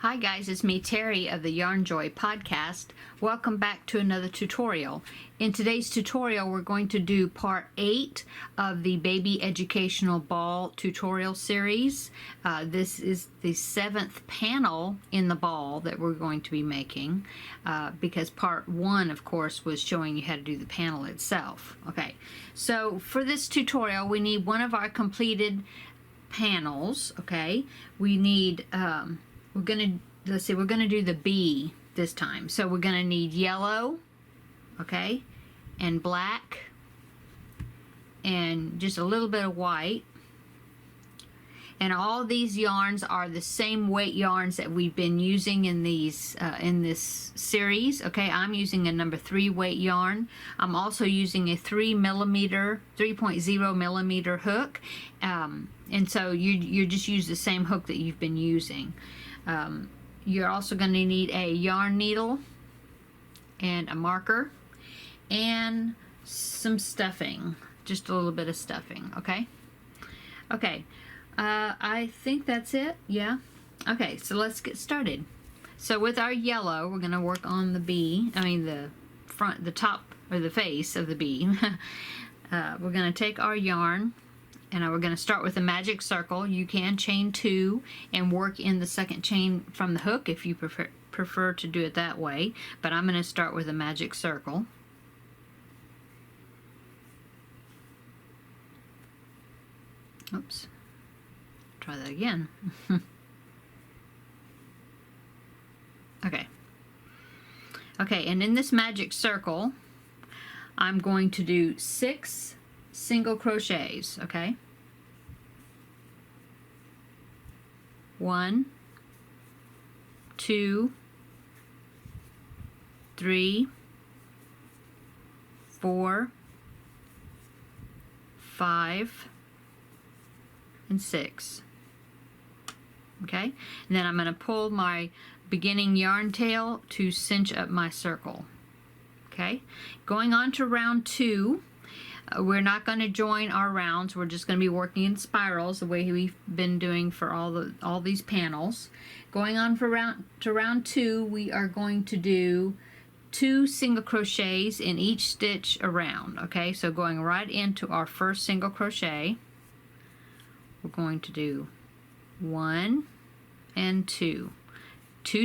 Hi guys, it's me Terri of the Yarnjoy podcast. Welcome back to another tutorial. In today's tutorial we're going to do part 8 of the baby educational ball tutorial series. This is the 7th panel in the ball that we're going to be making because part 1 of course was showing you how to do the panel itself. Okay, so for this tutorial we need one of our completed panels. Okay, we need we're gonna do the bee this time. So we're gonna need yellow, okay, and black, and just a little bit of white. And all these yarns are the same weight yarns that we've been using in these in this series. Okay, I'm using a number 3 weight yarn. I'm also using a 3.0 millimeter hook, and so you just use the same hook that you've been using. You're also going to need a yarn needle and a marker and some stuffing, just a little bit of stuffing. Okay. I think that's it. Yeah. Okay, so let's get started. So with our yellow, we're going to work on the bee. The top or the face of the bee. We're going to take our yarn, and we're going to start with a magic circle. You can chain 2 and work in the second chain from the hook if you prefer to do it that way, but I'm going to start with a magic circle. Oops. Try that again. Okay, and in this magic circle I'm going to do 6 single crochets. Okay, 1, 2, 3, 4, 5, and 6. Okay, and then I'm going to pull my beginning yarn tail to cinch up my circle. Okay, going on to round 2. We're not going to join our rounds. We're just going to be working in spirals the way we've been doing for all these panels. Going on for round 2, we are going to do 2 single crochets in each stitch around. Okay, so going right into our first single crochet, we're going to do 1 and 2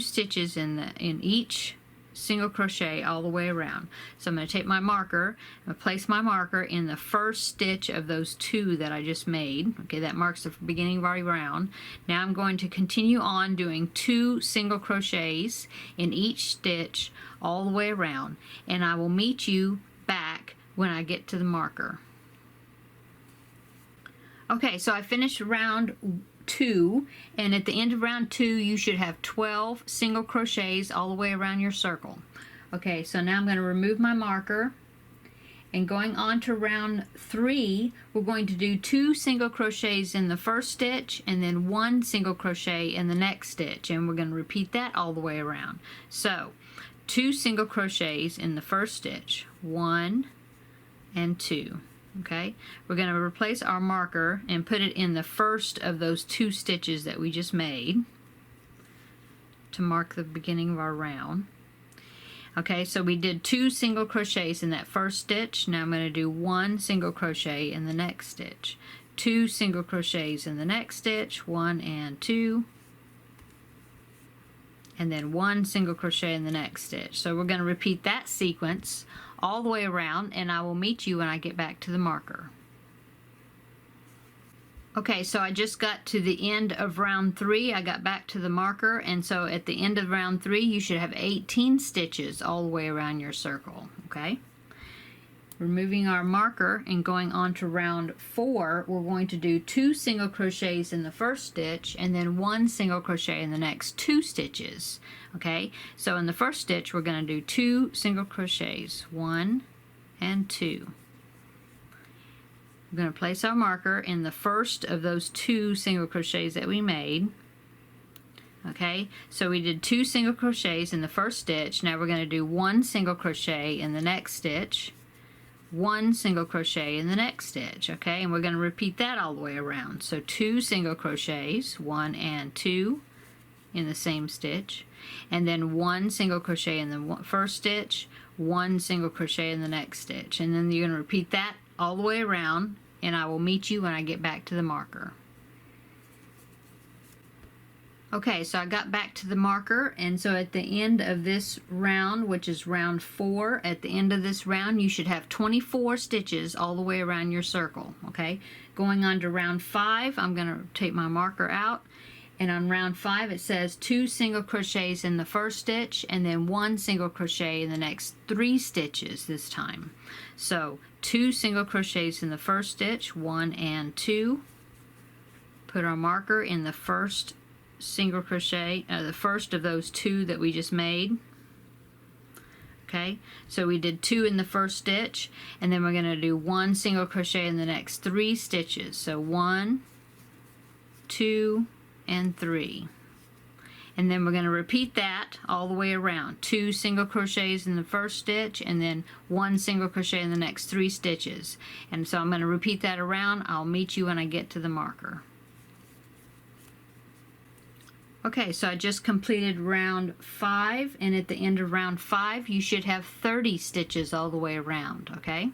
stitches in each single crochet all the way around. So I'm going to take my marker and place my marker in the first stitch of those 2 that I just made. Okay, that marks the beginning of our round. Now I'm going to continue on doing 2 single crochets in each stitch all the way around, and I will meet you back when I get to the marker. Okay, so I finished round 2, and at the end of round 2 you should have 12 single crochets all the way around your circle. Okay, so now I'm going to remove my marker, and going on to round 3 we're going to do 2 single crochets in the first stitch and then 1 single crochet in the next stitch, and we're going to repeat that all the way around. So 2 single crochets in the first stitch, 1 and 2. Okay, we're going to replace our marker and put it in the first of those 2 stitches that we just made to mark the beginning of our round. Okay, so we did 2 single crochets in that first stitch. Now I'm going to do 1 single crochet in the next stitch, 2 single crochets in the next stitch, 1 and 2, and then 1 single crochet in the next stitch. So we're going to repeat that sequence all the way around, and I will meet you when I get back to the marker. Okay, so I just got to the end of round 3. I got back to the marker, and so at the end of round 3 you should have 18 stitches all the way around your circle. Okay, removing our marker and going on to round 4, we're going to do 2 single crochets in the first stitch and then 1 single crochet in the next 2 stitches. Okay, so in the first stitch we're going to do 2 single crochets, 1 and 2. We're going to place our marker in the first of those 2 single crochets that we made. Okay, so we did 2 single crochets in the first stitch. Now we're going to do 1 single crochet in the next stitch, 1 single crochet in the next stitch. Okay, and we're going to repeat that all the way around. So 2 single crochets, 1 and 2, in the same stitch, and then 1 single crochet in the first stitch, 1 single crochet in the next stitch, and then you're going to repeat that all the way around, and I will meet you when I get back to the marker. Okay, so I got back to the marker, and so at the end of this round, which is round 4, at the end of this round you should have 24 stitches all the way around your circle. Okay, going on to round 5, I'm going to take my marker out, and on round 5 it says 2 single crochets in the first stitch and then 1 single crochet in the next 3 stitches this time. So 2 single crochets in the first stitch, 1 and 2. Put our marker in the first single crochet, the first of those 2 that we just made. Okay, so we did 2 in the first stitch, and then we're going to do 1 single crochet in the next 3 stitches. So 1, 2, and 3. And then we're going to repeat that all the way around. 2 single crochets in the first stitch, and then 1 single crochet in the next 3 stitches. And so I'm going to repeat that around. I'll meet you when I get to the marker. Okay, so I just completed round 5, and at the end of round 5 you should have 30 stitches all the way around. Okay,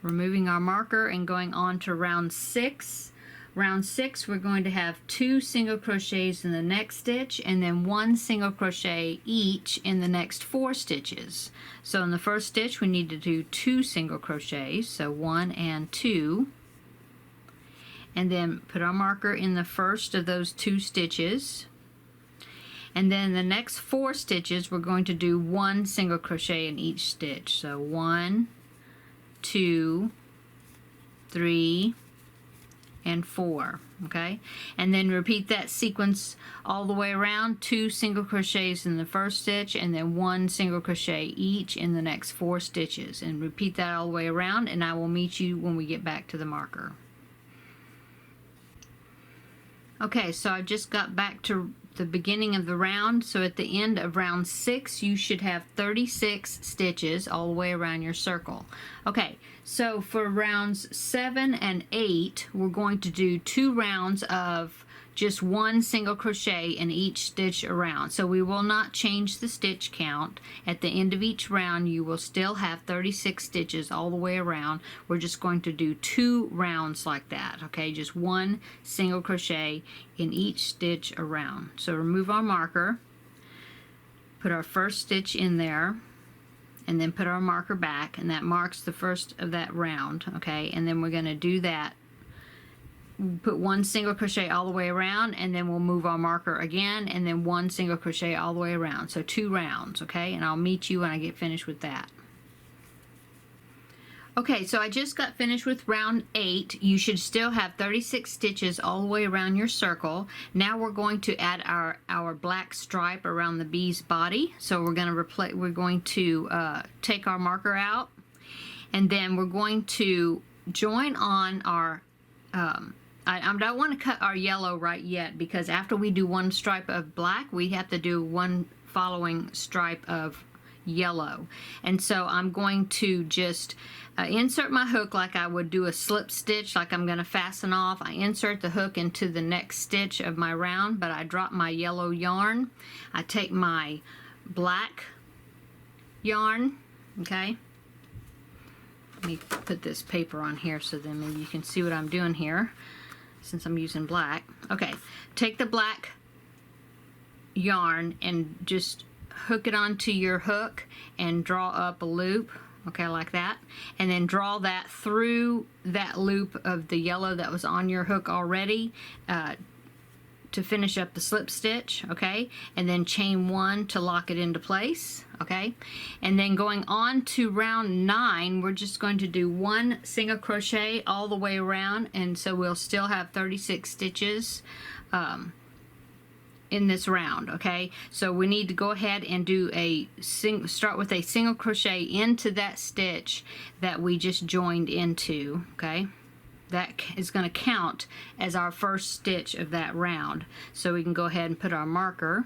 removing our marker and going on to round 6. Round 6 we're going to have 2 single crochets in the next stitch and then 1 single crochet each in the next 4 stitches. So in the first stitch we need to do 2 single crochets, so 1 and 2. And then put our marker in the first of those 2 stitches, and then the next 4 stitches we're going to do 1 single crochet in each stitch. So 1, 2, 3, and 4. Okay, and then repeat that sequence all the way around. 2 single crochets in the first stitch and then 1 single crochet each in the next 4 stitches, and repeat that all the way around, and I will meet you when we get back to the marker. Okay, so I just got back to the beginning of the round. So at the end of round 6 you should have 36 stitches all the way around your circle. Okay, so for rounds 7 and 8 we're going to do 2 rounds of just 1 single crochet in each stitch around. So we will not change the stitch count. At the end of each round you will still have 36 stitches all the way around. We're just going to do 2 rounds like that. Okay, just 1 single crochet in each stitch around. So remove our marker, put our first stitch in there, and then put our marker back, and that marks the first of that round. Okay, and then we're going to do that. Put 1 single crochet all the way around, and then we'll move our marker again, and then 1 single crochet all the way around. So 2 rounds. Okay, and I'll meet you when I get finished with that. Okay, so I just got finished with round 8. You should still have 36 stitches all the way around your circle. Now we're going to add our black stripe around the bee's body. So we're going to take our marker out, and then we're going to join on our I don't want to cut our yellow right yet, because after we do 1 stripe of black we have to do 1 following stripe of yellow. And so I'm going to just insert my hook like I would do a slip stitch, like I'm going to fasten off. I insert the hook into the next stitch of my round, but I drop my yellow yarn. I take my black yarn. Okay, let me put this paper on here so then maybe you can see what I'm doing here, since I'm using black. Okay, take the black yarn and just hook it onto your hook and draw up a loop, okay, like that, and then draw that through that loop of the yellow that was on your hook already to finish up the slip stitch. Okay, and then chain 1 to lock it into place. Okay, and then going on to round 9 we're just going to do 1 single crochet all the way around, and so we'll still have 36 stitches in this round. Okay, so we need to go ahead and do start with a single crochet into that stitch that we just joined into. Okay, that is going to count as our first stitch of that round. So we can go ahead and put our marker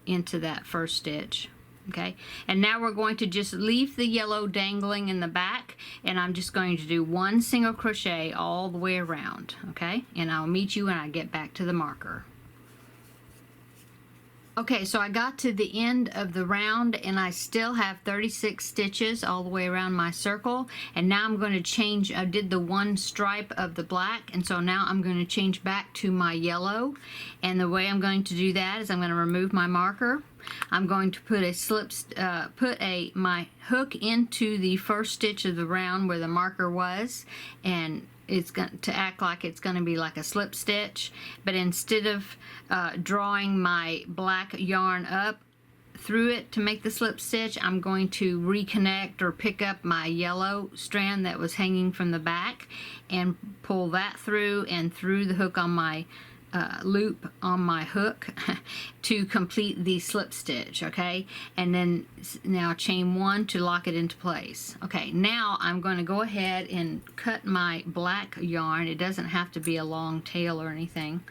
into that first stitch. Okay, and now we're going to just leave the yellow dangling in the back, and I'm just going to do 1 single crochet all the way around. Okay, and I'll meet you when I get back to the marker. Okay, so I got to the end of the round and I still have 36 stitches all the way around my circle, and now I'm going to change. I did the one stripe of the black, and so now I'm going to change back to my yellow, and the way I'm going to do that is I'm going to remove my marker. I'm going to put my hook into the first stitch of the round where the marker was, and it's going to act like it's going to be like a slip stitch, but instead of drawing my black yarn up through it to make the slip stitch, I'm going to reconnect or pick up my yellow strand that was hanging from the back and pull that through and through the hook on my loop on my hook to complete the slip stitch. Okay, and then now chain one to lock it into place. Okay, now I'm going to go ahead and cut my black yarn. It doesn't have to be a long tail or anything,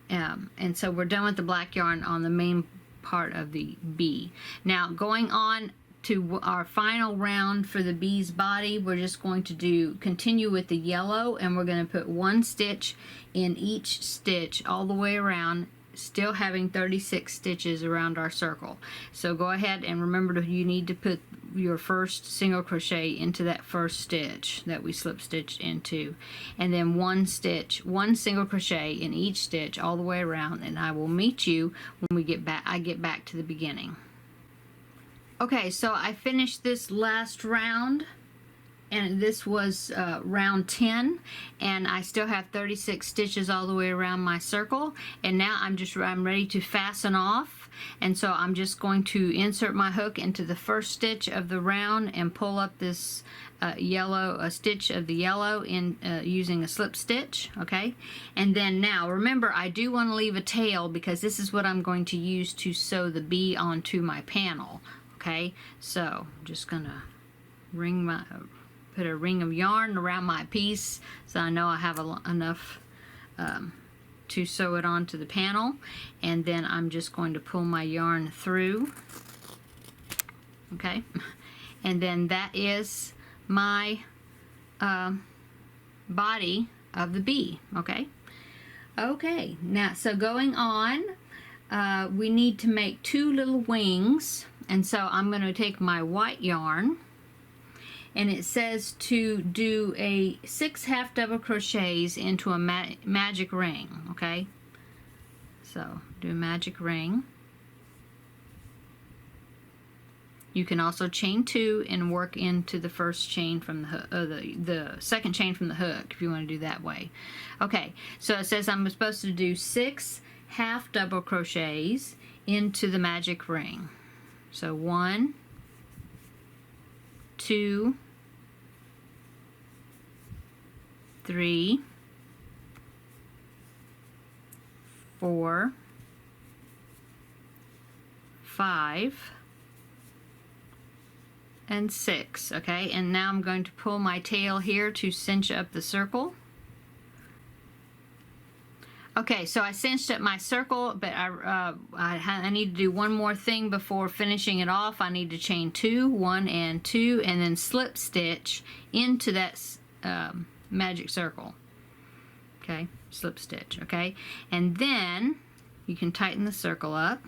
and so we're done with the black yarn on the main part of the bee. Now going on to our final round for the bee's body, we're just going to continue with the yellow, and we're going to put one stitch in each stitch all the way around, still having 36 stitches around our circle. So go ahead and remember you need to put your first single crochet into that first stitch that we slip stitched into, and then one single crochet in each stitch all the way around, and I will meet you when I get back to the beginning. Okay, so I finished this last round, and this was round 10, and I still have 36 stitches all the way around my circle, and now I'm ready to fasten off, and so I'm just going to insert my hook into the first stitch of the round and pull up this stitch of the yellow in using a slip stitch. Okay, and then now remember, I do want to leave a tail because this is what I'm going to use to sew the bee onto my panel. Okay, so I'm just gonna put a ring of yarn around my piece so I know I have enough to sew it onto the panel, and then I'm just going to pull my yarn through. Okay, and then that is my body of the bee. Okay, now so going on, we need to make two little wings. And so I'm going to take my white yarn, and it says to do 6 half double crochets into a magic ring. Okay, so do a magic ring. You can also chain 2 and work into the first chain from the second chain from the hook if you want to do that way. Okay, so it says I'm supposed to do 6 half double crochets into the magic ring. So 1, 2, 3, 4, 5, and 6. Okay, and now I'm going to pull my tail here to cinch up the circle. Okay, so I cinched up my circle, but I need to do one more thing before finishing it off. I need to chain 2, 1 and 2, and then slip stitch into that magic circle. Okay, slip stitch. Okay, and then you can tighten the circle up,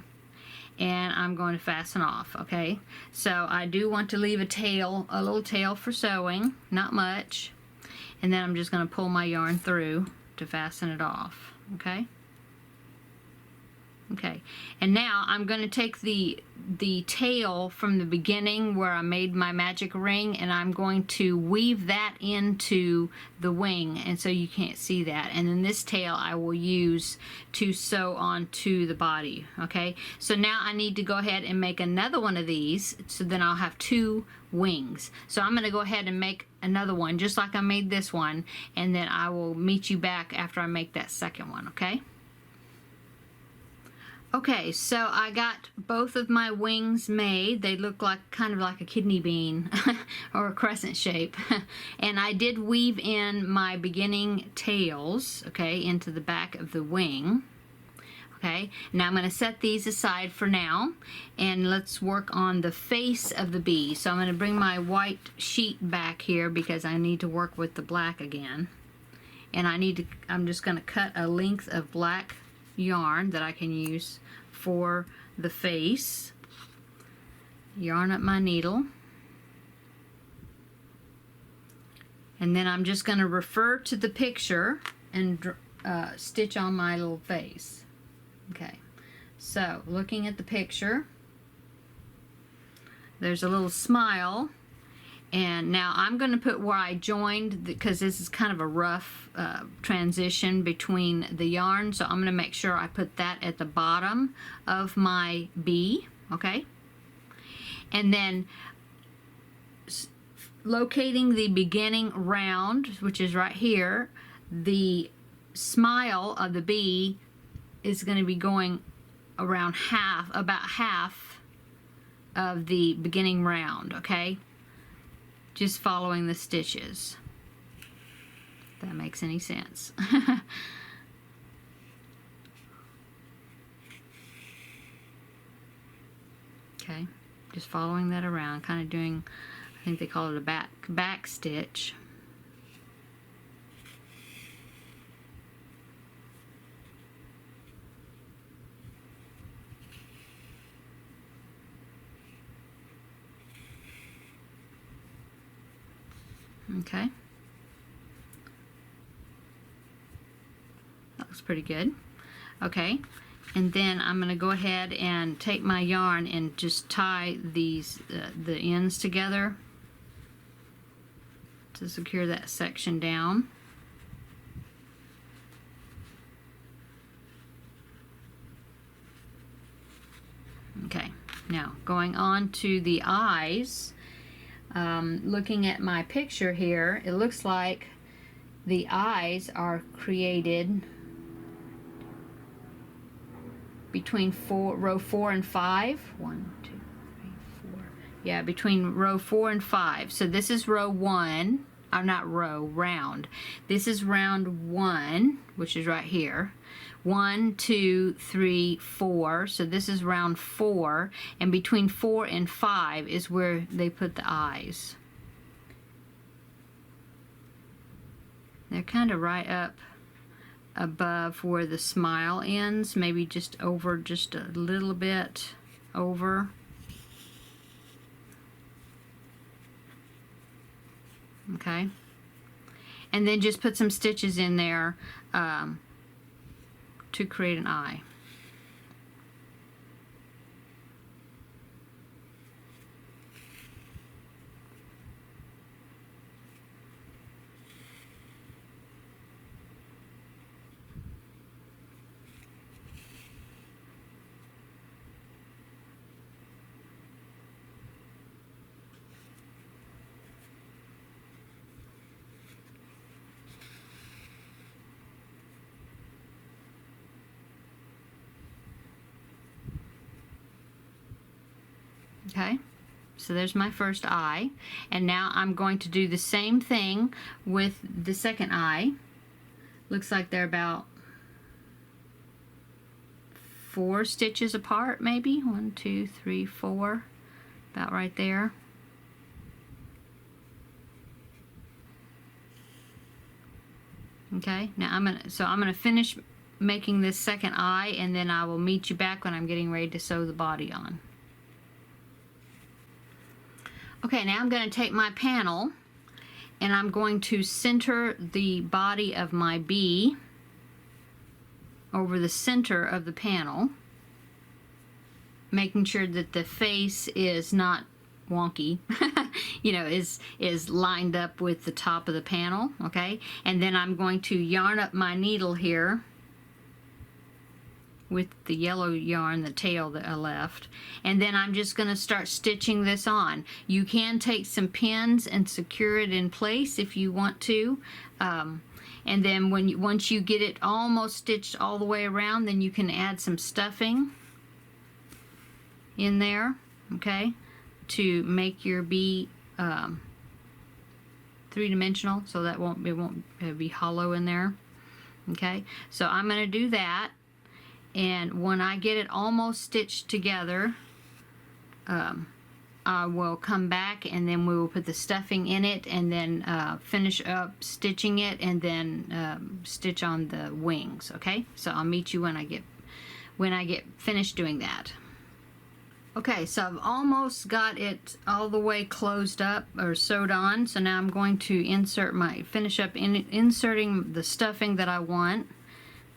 and I'm going to fasten off. Okay, so I do want to leave a little tail for sewing, not much, and then I'm just going to pull my yarn through to fasten it off. Okay, and now I'm going to take the tail from the beginning where I made my magic ring, and I'm going to weave that into the wing, and so you can't see that, and then this tail I will use to sew onto the body. Okay, so now I need to go ahead and make another one of these, so then I'll have 2 wings. So I'm going to go ahead and make another one just like I made this one, and then I will meet you back after I make that second one. Okay, so I got both of my wings made. They look like kind of like a kidney bean or a crescent shape. And I did weave in my beginning tails, okay, into the back of the wing. Okay, now I'm going to set these aside for now, and let's work on the face of the bee. So I'm going to bring my white sheet back here because I need to work with the black again. And I'm just going to cut a length of black yarn that I can use for the face. Yarn up my needle. And then I'm just going to refer to the picture and stitch on my little face. Okay, so looking at the picture, there's a little smile, and now I'm going to put where I joined, because this is kind of a rough transition between the yarn, so I'm going to make sure I put that at the bottom of my bee. Okay, and then locating the beginning round, which is right here, the smile of the bee is going to be going around about half of the beginning round, okay? Just following the stitches. If that makes any sense. Okay, just following that around, kind of doing, I think they call it a back stitch. Okay, that looks pretty good. Okay, and then I'm going to go ahead and take my yarn and just tie these the ends together to secure that section down. Okay, now going on to the eyes. Looking at my picture here, it looks like the eyes are created between row 4 and 5. 1, 2, 3, 4. Yeah, between row 4 and 5. So this is row 1. Not row, round. This is round 1, which is right here. 1, 2, 3, 4. So this is round 4, and between 4 and 5 is where they put the eyes. They're kind of right up above where the smile ends, maybe just over, just a little bit over. Okay, and then just put some stitches in there to create an eye. Okay, so there's my first eye, and now I'm going to do the same thing with the second eye. Looks like they're about 4 stitches apart, maybe 1, 2, 3, 4, about right there. Okay, now I'm gonna finish making this second eye, and then I will meet you back when I'm getting ready to sew the body on. Okay, now I'm going to take my panel and I'm going to center the body of my bee over the center of the panel, making sure that the face is not wonky, you know, is lined up with the top of the panel. Okay, and then I'm going to yarn up my needle here with the yellow yarn, the tail that I left, and then I'm just going to start stitching this on. You can take some pins and secure it in place if you want to, and then once you get it almost stitched all the way around, then you can add some stuffing in there, okay, to make your bee three-dimensional, so that it won't be hollow in there. Okay, so I'm going to do that. And when I get it almost stitched together, I will come back and then we will put the stuffing in it and then finish up stitching it and then stitch on the wings, okay? So I'll meet you when I get finished doing that. Okay, so I've almost got it all the way closed up or sewed on. So now I'm going to finish up inserting the stuffing that I want,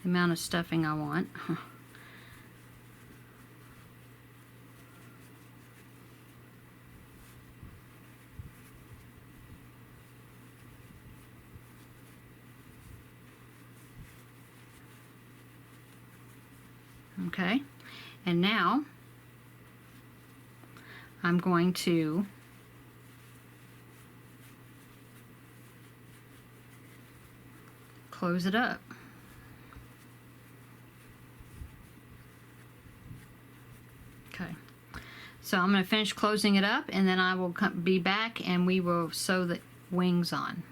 the amount of stuffing I want. Okay, and now I'm going to close it up. Okay, so I'm going to finish closing it up and then I will be back and we will sew the wings on.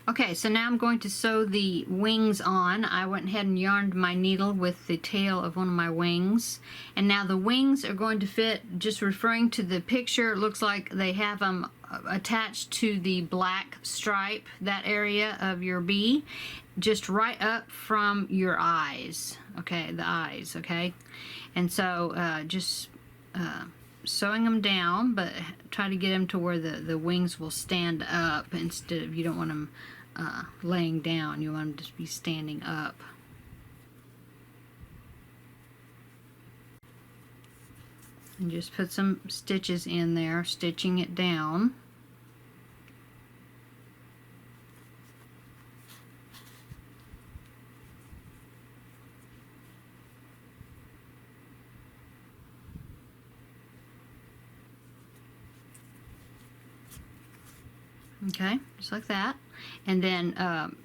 Okay, so now I'm going to sew the wings on. I went ahead and yarned my needle with the tail of one of my wings. And now the wings are going to fit, just referring to the picture, it looks like they have them attached to the black stripe, that area of your bee, just right up from your eyes, okay, the eyes, okay? And so just sewing them down, but try to get them to where the wings will stand up instead of, you don't want them laying down, you want them to be standing up. And just put some stitches in there, stitching it down. Okay, just like that. And then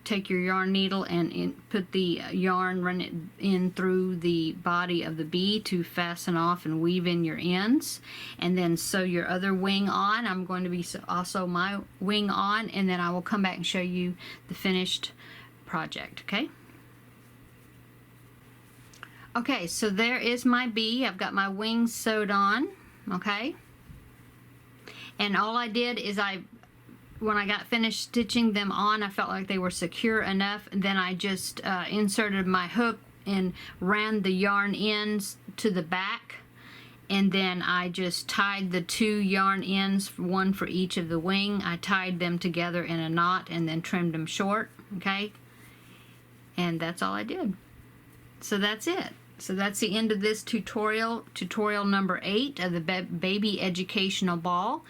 take your yarn needle and put the yarn, run it in through the body of the bee to fasten off and weave in your ends. And then sew your other wing on. I'm going to be also my wing on, and then I will come back and show you the finished project, okay? Okay, so there is my bee. I've got my wings sewed on, okay? And all I did is when I got finished stitching them on, I felt like they were secure enough. And then I just inserted my hook and ran the yarn ends to the back. And then I just tied the two yarn ends, one for each of the wing. I tied them together in a knot and then trimmed them short, okay? And that's all I did. So that's it. So that's the end of this tutorial number 8 of the baby educational ball.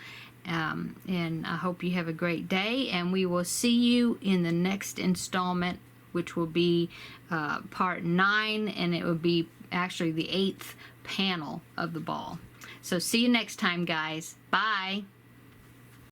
And I hope you have a great day, and we will see you in the next installment, which will be part 9, and it will be actually the 8th panel of the ball. So see you next time, guys. Bye.